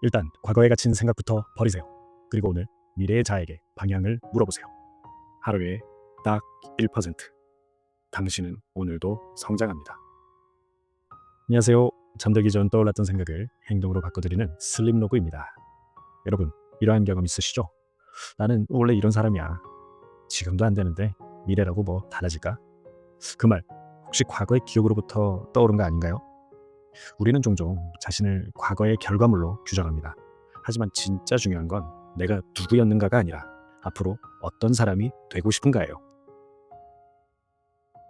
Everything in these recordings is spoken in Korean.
일단 과거에 갇힌 생각부터 버리세요. 그리고 오늘 미래의 자에게 방향을 물어보세요. 하루에 딱 1%. 당신은 오늘도 성장합니다. 안녕하세요. 잠들기 전 떠올랐던 생각을 행동으로 바꿔드리는 슬립로그입니다. 여러분, 이러한 경험 있으시죠? 나는 원래 이런 사람이야. 지금도 안 되는데 미래라고 뭐 달라질까? 그 말 혹시 과거의 기억으로부터 떠오른 거 아닌가요? 우리는 종종 자신을 과거의 결과물로 규정합니다. 하지만 진짜 중요한 건 내가 누구였는가가 아니라 앞으로 어떤 사람이 되고 싶은가예요.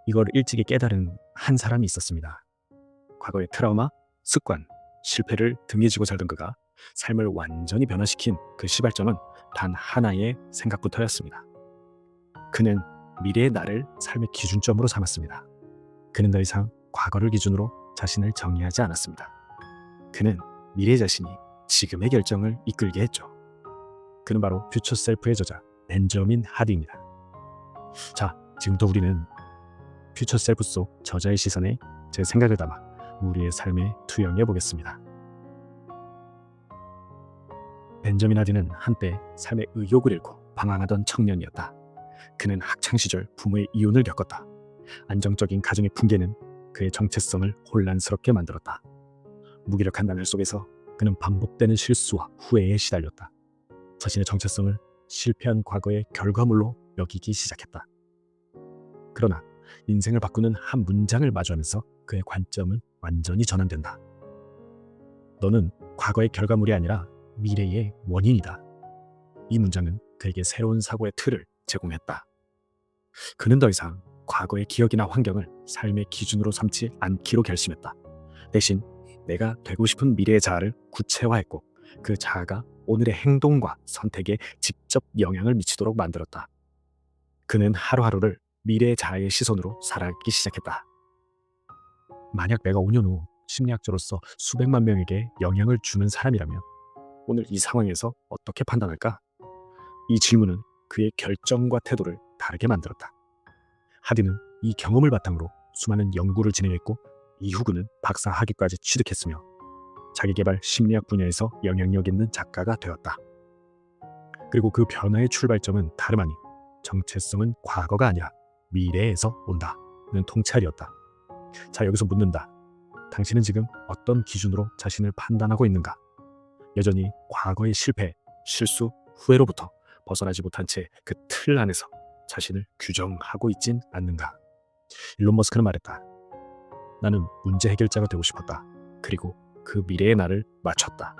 이걸 일찍이 깨달은 한 사람이 있었습니다. 과거의 트라우마, 습관, 실패를 등에 지고 살던 그가 삶을 완전히 변화시킨 그 시발점은 단 하나의 생각부터였습니다. 그는 미래의 나를 삶의 기준점으로 삼았습니다. 그는 더 이상 과거를 기준으로 자신을 정의하지 않았습니다. 그는 미래 자신이 지금의 결정을 이끌게 했죠. 그는 바로 퓨처 셀프의 저자 벤저민 하디입니다. 자, 지금부터 우리는 퓨처 셀프 속 저자의 시선에 제 생각을 담아 우리의 삶에 투영해 보겠습니다. 벤저민 하디는 한때 삶의 의욕을 잃고 방황하던 청년이었다. 그는 학창시절 부모의 이혼을 겪었다. 안정적인 가정의 붕괴는 그의 정체성을 혼란스럽게 만들었다. 무기력한 나날 속에서 그는 반복되는 실수와 후회에 시달렸다. 자신의 정체성을 실패한 과거의 결과물로 여기기 시작했다. 그러나 인생을 바꾸는 한 문장을 마주하면서 그의 관점은 완전히 전환된다. 너는 과거의 결과물이 아니라 미래의 원인이다. 이 문장은 그에게 새로운 사고의 틀을 제공했다. 그는 더 이상 과거의 기억이나 환경을 삶의 기준으로 삼지 않기로 결심했다. 대신 내가 되고 싶은 미래의 자아를 구체화했고 그 자아가 오늘의 행동과 선택에 직접 영향을 미치도록 만들었다. 그는 하루하루를 미래의 자아의 시선으로 살아가기 시작했다. 만약 내가 5년 후 심리학자로서 수백만 명에게 영향을 주는 사람이라면 오늘 이 상황에서 어떻게 판단할까? 이 질문은 그의 결정과 태도를 다르게 만들었다. 하디는 이 경험을 바탕으로 수많은 연구를 진행했고 이후 그는 박사 학위까지 취득했으며 자기계발 심리학 분야에서 영향력 있는 작가가 되었다. 그리고 그 변화의 출발점은 다름 아닌 정체성은 과거가 아니라 미래에서 온다는 통찰이었다. 자, 여기서 묻는다. 당신은 지금 어떤 기준으로 자신을 판단하고 있는가? 여전히 과거의 실패, 실수, 후회로부터 벗어나지 못한 채 그 틀 안에서 자신을 규정하고 있진 않는가? 일론 머스크는 말했다. 나는 문제 해결자가 되고 싶었다. 그리고 그 미래의 나를 맞췄다.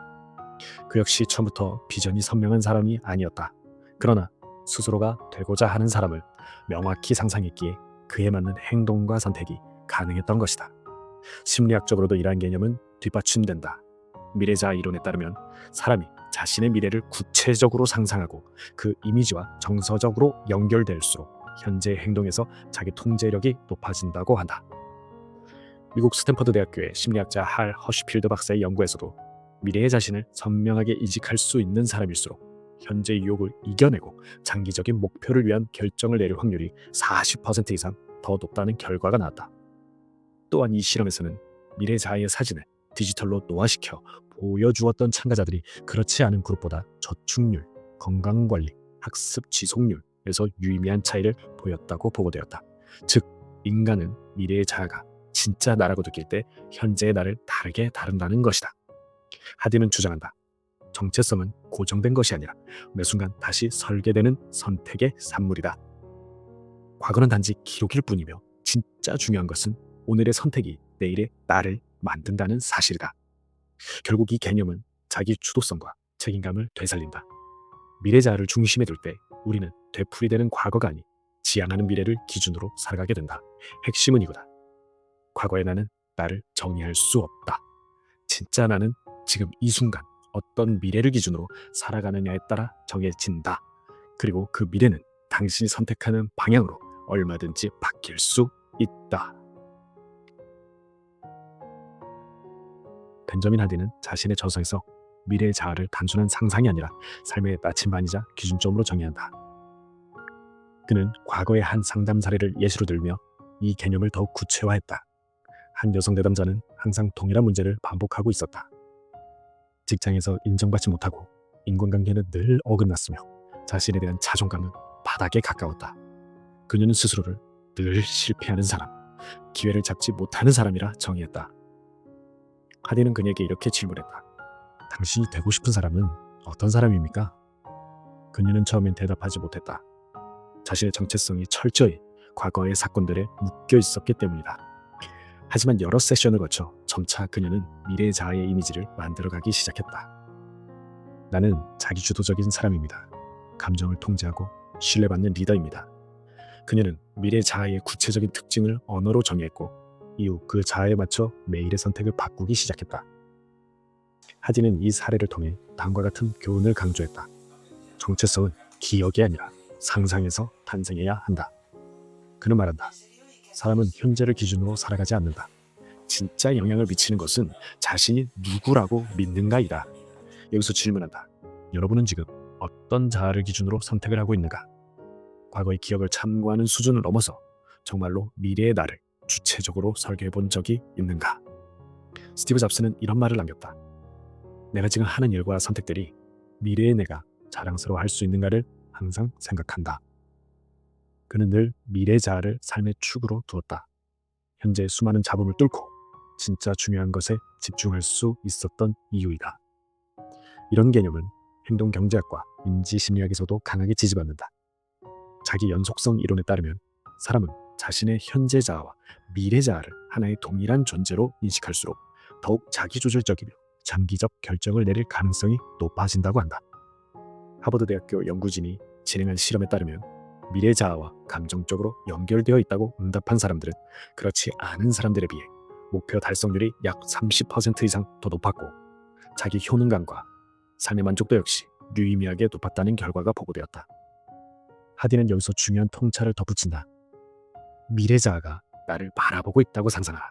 그 역시 처음부터 비전이 선명한 사람이 아니었다. 그러나 스스로가 되고자 하는 사람을 명확히 상상했기에 그에 맞는 행동과 선택이 가능했던 것이다. 심리학적으로도 이러한 개념은 뒷받침된다. 미래자 이론에 따르면 사람이 자신의 미래를 구체적으로 상상하고 그 이미지와 정서적으로 연결될수록 현재의 행동에서 자기 통제력이 높아진다고 한다. 미국 스탠퍼드 대학교의 심리학자 할 허쉬필드 박사의 연구에서도 미래의 자신을 선명하게 이직할 수 있는 사람일수록 현재 유혹을 이겨내고 장기적인 목표를 위한 결정을 내릴 확률이 40% 이상 더 높다는 결과가 나왔다. 또한 이 실험에서는 미래 자아의 사진을 디지털로 노화시켜 보여주었던 참가자들이 그렇지 않은 그룹보다 저축률, 건강관리, 학습 지속률에서 유의미한 차이를 보였다고 보고되었다. 즉, 인간은 미래의 자아가 진짜 나라고 느낄 때 현재의 나를 다르게 다룬다는 것이다. 하디는 주장한다. 정체성은 고정된 것이 아니라 매 순간 다시 설계되는 선택의 산물이다. 과거는 단지 기록일 뿐이며 진짜 중요한 것은 오늘의 선택이 내일의 나를 만든다는 사실이다. 결국 이 개념은 자기 주도성과 책임감을 되살린다. 미래 자아를 중심에 둘 때 우리는 되풀이되는 과거가 아닌 지향하는 미래를 기준으로 살아가게 된다. 핵심은 이거다. 과거의 나는 나를 정의할 수 없다. 진짜 나는 지금 이 순간 어떤 미래를 기준으로 살아가느냐에 따라 정해진다. 그리고 그 미래는 당신이 선택하는 방향으로 얼마든지 바뀔 수 있다. 벤저민 하디는 자신의 저서에서 미래의 자아를 단순한 상상이 아니라 삶의 나침반이자 기준점으로 정의한다. 그는 과거의 한 상담 사례를 예시로 들며 이 개념을 더욱 구체화했다. 한 여성 내담자는 항상 동일한 문제를 반복하고 있었다. 직장에서 인정받지 못하고 인간관계는 늘 어긋났으며 자신에 대한 자존감은 바닥에 가까웠다. 그녀는 스스로를 늘 실패하는 사람, 기회를 잡지 못하는 사람이라 정의했다. 하디는 그녀에게 이렇게 질문했다. 당신이 되고 싶은 사람은 어떤 사람입니까? 그녀는 처음엔 대답하지 못했다. 자신의 정체성이 철저히 과거의 사건들에 묶여 있었기 때문이다. 하지만 여러 세션을 거쳐 점차 그녀는 미래 자아의 이미지를 만들어가기 시작했다. 나는 자기주도적인 사람입니다. 감정을 통제하고 신뢰받는 리더입니다. 그녀는 미래 자아의 구체적인 특징을 언어로 정의했고 이후 그 자아에 맞춰 매일의 선택을 바꾸기 시작했다. 하디는 이 사례를 통해 다음과 같은 교훈을 강조했다. 정체성은 기억이 아니라 상상에서 탄생해야 한다. 그는 말한다. 사람은 현재를 기준으로 살아가지 않는다. 진짜 영향을 미치는 것은 자신이 누구라고 믿는가이다. 여기서 질문한다. 여러분은 지금 어떤 자아를 기준으로 선택을 하고 있는가? 과거의 기억을 참고하는 수준을 넘어서 정말로 미래의 나를 주체적으로 설계해 본 적이 있는가? 스티브 잡스는 이런 말을 남겼다. 내가 지금 하는 일과 선택들이 미래의 내가 자랑스러워할 수 있는가를 항상 생각한다. 그는 늘 미래 자아를 삶의 축으로 두었다. 현재의 수많은 잡음을 뚫고 진짜 중요한 것에 집중할 수 있었던 이유이다. 이런 개념은 행동 경제학과 인지 심리학에서도 강하게 지지받는다. 자기 연속성 이론에 따르면 사람은 자신의 현재 자아와 미래 자아를 하나의 동일한 존재로 인식할수록 더욱 자기조절적이며 장기적 결정을 내릴 가능성이 높아진다고 한다. 하버드 대학교 연구진이 진행한 실험에 따르면 미래 자아와 감정적으로 연결되어 있다고 응답한 사람들은 그렇지 않은 사람들에 비해 목표 달성률이 약 30% 이상 더 높았고 자기 효능감과 삶의 만족도 역시 유의미하게 높았다는 결과가 보고되었다. 하디는 여기서 중요한 통찰을 덧붙인다. 미래 자아가 나를 바라보고 있다고 상상하라.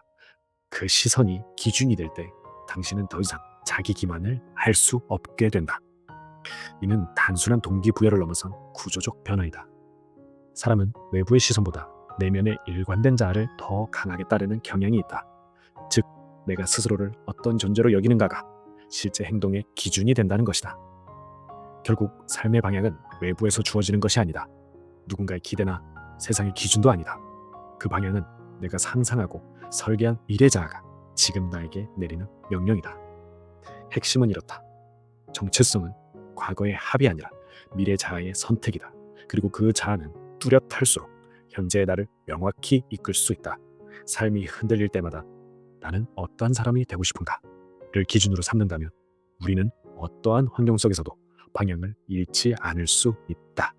그 시선이 기준이 될 때 당신은 더 이상 자기 기만을 할 수 없게 된다. 이는 단순한 동기부여를 넘어선 구조적 변화이다. 사람은 외부의 시선보다 내면의 일관된 자아를 더 강하게 따르는 경향이 있다. 즉, 내가 스스로를 어떤 존재로 여기는가가 실제 행동의 기준이 된다는 것이다. 결국 삶의 방향은 외부에서 주어지는 것이 아니다. 누군가의 기대나 세상의 기준도 아니다. 그 방향은 내가 상상하고 설계한 미래 자아가 지금 나에게 내리는 명령이다. 핵심은 이렇다. 정체성은 과거의 합이 아니라 미래 자아의 선택이다. 그리고 그 자아는 뚜렷할수록 현재의 나를 명확히 이끌 수 있다. 삶이 흔들릴 때마다 나는 어떠한 사람이 되고 싶은가를 기준으로 삼는다면 우리는 어떠한 환경 속에서도 방향을 잃지 않을 수 있다.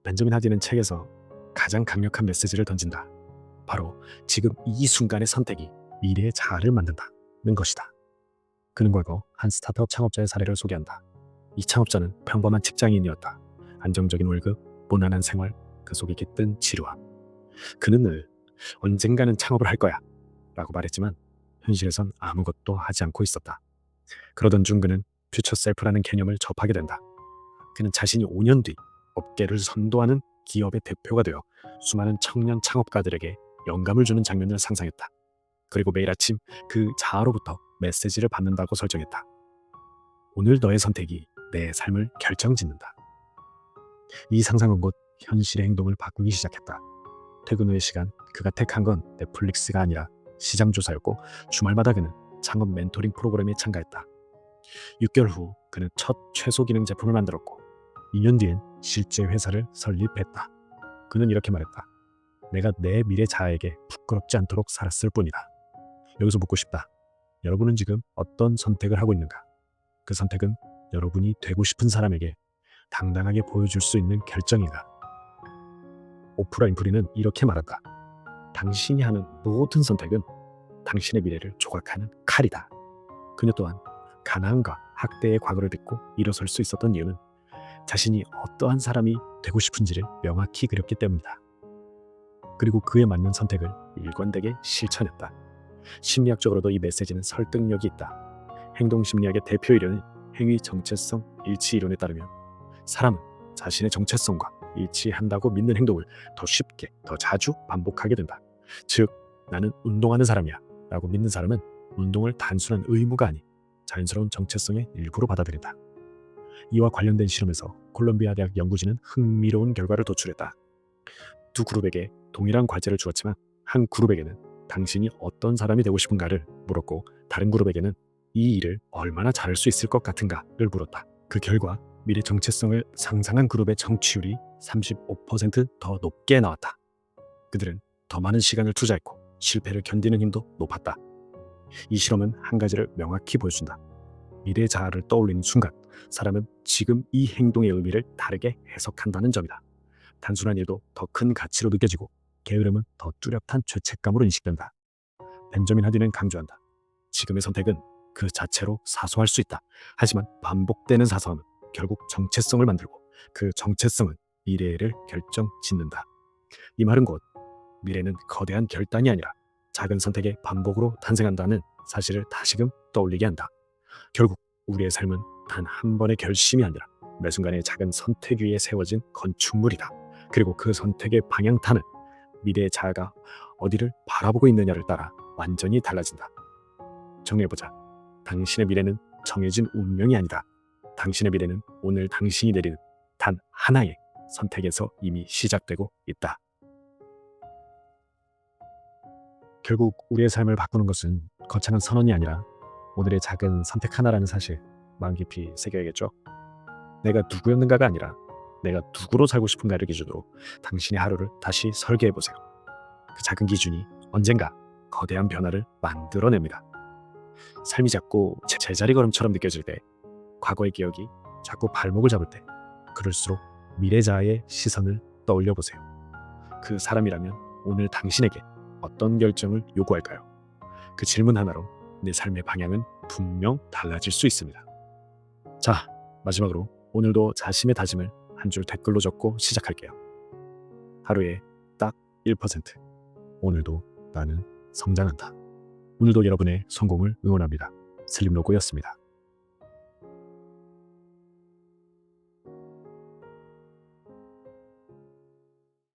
벤저민 하디는 책에서 가장 강력한 메시지를 던진다. 바로 지금 이 순간의 선택이 미래의 자아를 만든다는 것이다. 그는 과거 한 스타트업 창업자의 사례를 소개한다. 이 창업자는 평범한 직장인이었다. 안정적인 월급, 무난한 생활, 그 속에 깃든 지루함. 그는 늘 언젠가는 창업을 할 거야 라고 말했지만 현실에선 아무것도 하지 않고 있었다. 그러던 중 그는 퓨처 셀프라는 개념을 접하게 된다. 그는 자신이 5년 뒤 업계를 선도하는 기업의 대표가 되어 수많은 청년 창업가들에게 영감을 주는 장면을 상상했다. 그리고 매일 아침 그 자아로부터 메시지를 받는다고 설정했다. 오늘 너의 선택이 내 삶을 결정짓는다. 이 상상은 곧 현실의 행동을 바꾸기 시작했다. 퇴근 후의 시간 그가 택한 건 넷플릭스가 아니라 시장조사였고 주말마다 그는 창업 멘토링 프로그램에 참가했다. 6개월 후 그는 첫 최소 기능 제품을 만들었고 2년 뒤엔 실제 회사를 설립했다. 그는 이렇게 말했다. 내가 내 미래 자아에게 부끄럽지 않도록 살았을 뿐이다. 여기서 묻고 싶다. 여러분은 지금 어떤 선택을 하고 있는가? 그 선택은 여러분이 되고 싶은 사람에게 당당하게 보여줄 수 있는 결정인가? 오프라 윈프리는 이렇게 말한다. 당신이 하는 모든 선택은 당신의 미래를 조각하는 칼이다. 그녀 또한 가난과 학대의 과거를 딛고 일어설 수 있었던 이유는 자신이 어떠한 사람이 되고 싶은지를 명확히 그렸기 때문이다. 그리고 그에 맞는 선택을 일관되게 실천했다. 심리학적으로도 이 메시지는 설득력이 있다. 행동심리학의 대표 이론인 행위 정체성 일치 이론에 따르면 사람은 자신의 정체성과 일치한다고 믿는 행동을 더 쉽게, 더 자주 반복하게 된다. 즉, 나는 운동하는 사람이야 라고 믿는 사람은 운동을 단순한 의무가 아닌 자연스러운 정체성의 일부로 받아들인다. 이와 관련된 실험에서 콜롬비아 대학 연구진은 흥미로운 결과를 도출했다. 두 그룹에게 동일한 과제를 주었지만 한 그룹에게는 당신이 어떤 사람이 되고 싶은가를 물었고 다른 그룹에게는 이 일을 얼마나 잘할 수 있을 것 같은가를 물었다. 그 결과 미래 정체성을 상상한 그룹의 정치율이 35%더 높게 나왔다. 그들은 더 많은 시간을 투자했고 실패를 견디는 힘도 높았다. 이 실험은 한 가지를 명확히 보여준다. 미래 자아를 떠올리는 순간 사람은 지금 이 행동의 의미를 다르게 해석한다는 점이다. 단순한 일도 더 큰 가치로 느껴지고 게으름은 더 뚜렷한 죄책감으로 인식된다. 벤저민 하딘은 강조한다. 지금의 선택은 그 자체로 사소할 수 있다. 하지만 반복되는 사소함은 결국 정체성을 만들고 그 정체성은 미래를 결정짓는다. 이 말은 곧 미래는 거대한 결단이 아니라 작은 선택의 반복으로 탄생한다는 사실을 다시금 떠올리게 한다. 결국 우리의 삶은 단 한 번의 결심이 아니라 매 순간의 작은 선택 위에 세워진 건축물이다. 그리고 그 선택의 방향타는 미래의 자아가 어디를 바라보고 있느냐를 따라 완전히 달라진다. 정리해보자. 당신의 미래는 정해진 운명이 아니다. 당신의 미래는 오늘 당신이 내리는 단 하나의 선택에서 이미 시작되고 있다. 결국 우리의 삶을 바꾸는 것은 거창한 선언이 아니라 오늘의 작은 선택 하나라는 사실 마음 깊이 새겨야겠죠. 내가 누구였는가가 아니라 내가 누구로 살고 싶은가를 기준으로 당신의 하루를 다시 설계해보세요. 그 작은 기준이 언젠가 거대한 변화를 만들어냅니다. 삶이 자꾸 제자리 걸음처럼 느껴질 때, 과거의 기억이 자꾸 발목을 잡을 때, 그럴수록 미래자의 시선을 떠올려 보세요. 그 사람이라면 오늘 당신에게 어떤 결정을 요구할까요? 그 질문 하나로 내 삶의 방향은 분명 달라질 수 있습니다. 자, 마지막으로 오늘도 자신의 다짐을 한 줄 댓글로 적고 시작할게요. 하루에 딱 1%. 오늘도 나는 성장한다. 오늘도 여러분의 성공을 응원합니다. 슬림로고였습니다.